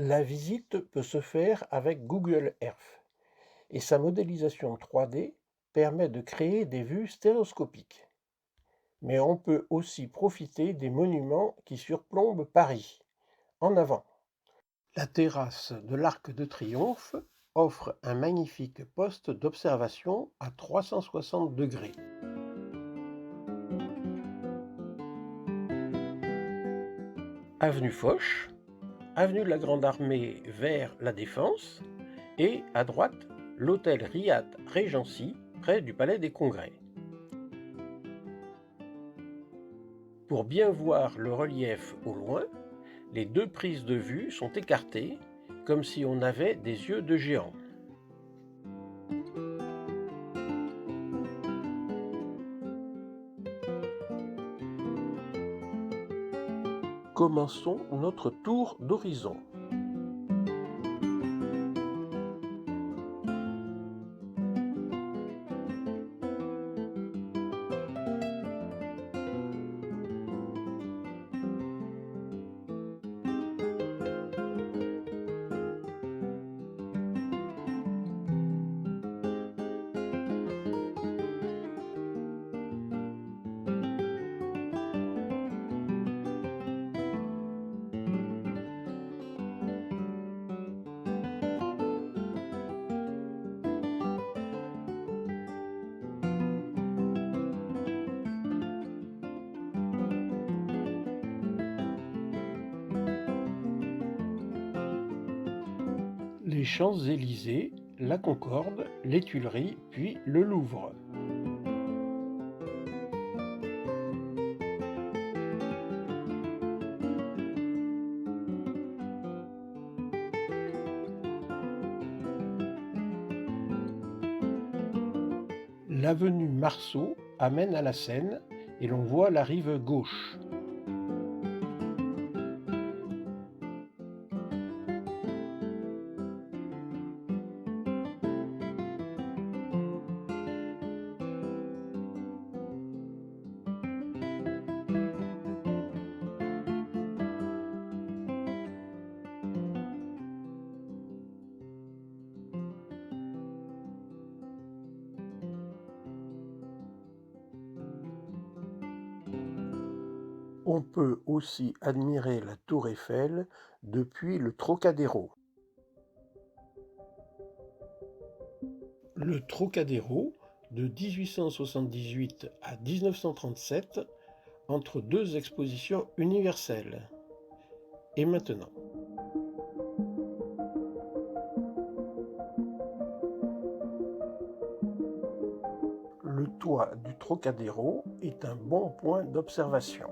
La visite peut se faire avec Google Earth et sa modélisation 3D permet de créer des vues stéréoscopiques. Mais on peut aussi profiter des monuments qui surplombent Paris. En avant, la terrasse de l'Arc de Triomphe offre un magnifique poste d'observation à 360 degrés. Avenue Foch, avenue de la Grande Armée vers la Défense et, à droite, l'hôtel Riad Regency près du Palais des Congrès. Pour bien voir le relief au loin, les deux prises de vue sont écartées, comme si on avait des yeux de géant. Commençons notre tour d'horizon. Les Champs-Élysées, la Concorde, les Tuileries, puis le Louvre. L'avenue Marceau amène à la Seine et l'on voit la rive gauche. On peut aussi admirer la tour Eiffel depuis le Trocadéro. Le Trocadéro, de 1878 à 1937, entre deux expositions universelles. Et maintenant, le toit du Trocadéro est un bon point d'observation.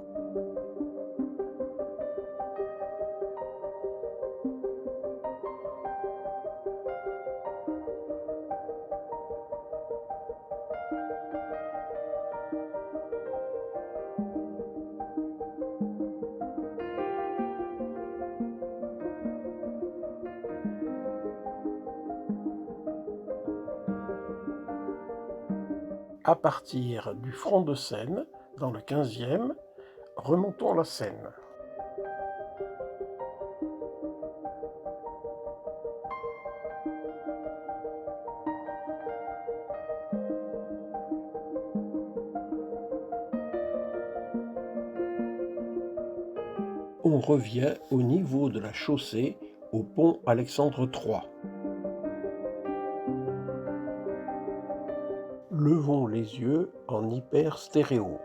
À partir du front de Seine, dans le 15e, remontons la Seine. On revient au niveau de la chaussée au pont Alexandre III. Levons les yeux en hyper-stéréo.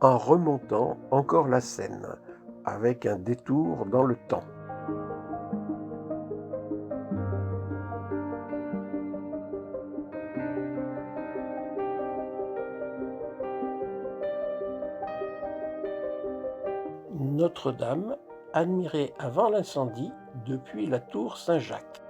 En remontant encore la Seine, avec un détour dans le temps. Notre-Dame, admirée avant l'incendie depuis la tour Saint-Jacques.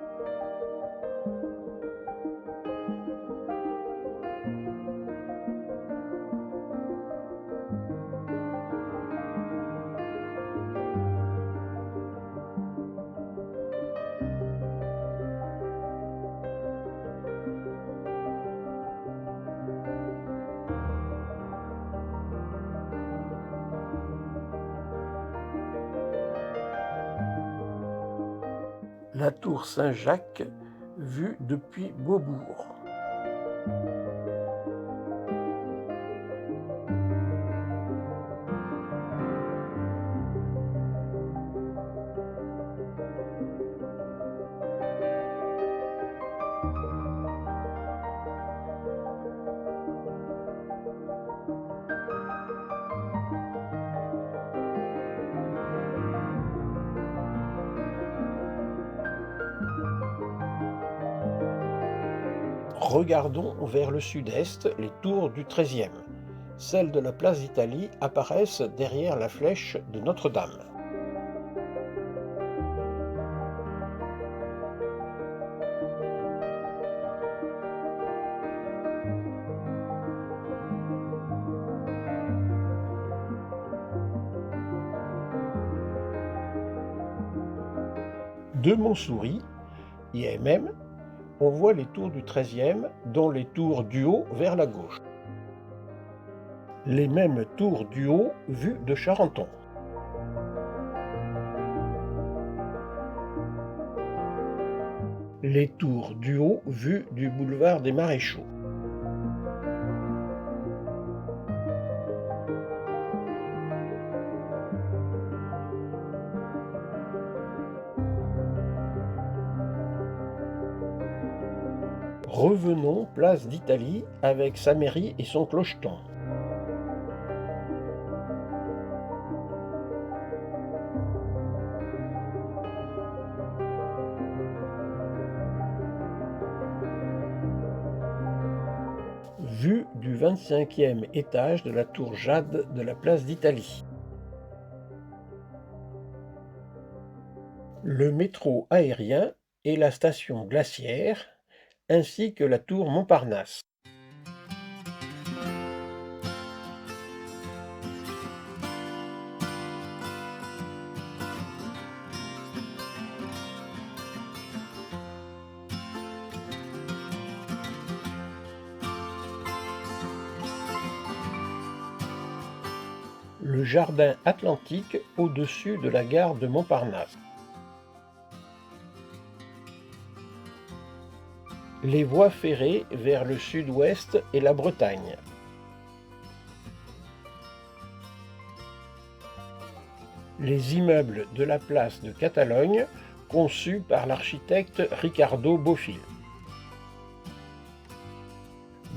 la tour Saint-Jacques vue depuis Beaubourg. Regardons vers le sud-est les tours du XIIIe. Celles de la place d'Italie apparaissent derrière la flèche de Notre-Dame. De Montsouris, IMM, on voit les tours du XIIIe, dont les tours du haut vers la gauche. Les mêmes tours du haut vues de Charenton. Les tours du haut vues du boulevard des Maréchaux. Revenons place d'Italie avec sa mairie et son clocheton. Vue du 25e étage de la tour Jade de la place d'Italie. Le métro aérien et la station Glacière, ainsi que la tour Montparnasse. Le jardin atlantique au-dessus de la gare de Montparnasse. Les voies ferrées vers le sud-ouest et la Bretagne. Les immeubles de la place de Catalogne, conçus par l'architecte Ricardo Bofill.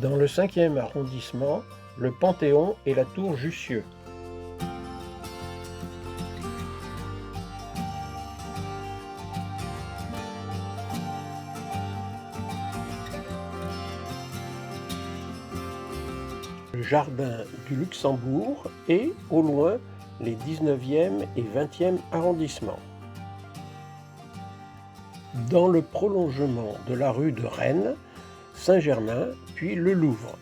Dans le 5e arrondissement, le Panthéon et la tour Jussieu. Le jardin du Luxembourg et, au loin, les 19e et 20e arrondissements. Dans le prolongement de la rue de Rennes, Saint-Germain, puis le Louvre.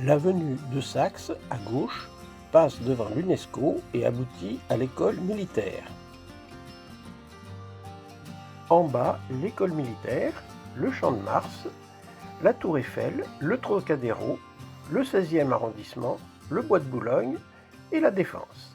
L'avenue de Saxe, à gauche, passe devant l'UNESCO et aboutit à l'école militaire. En bas, l'école militaire, le Champ de Mars, la Tour Eiffel, le Trocadéro, le 16e arrondissement, le Bois de Boulogne et la Défense.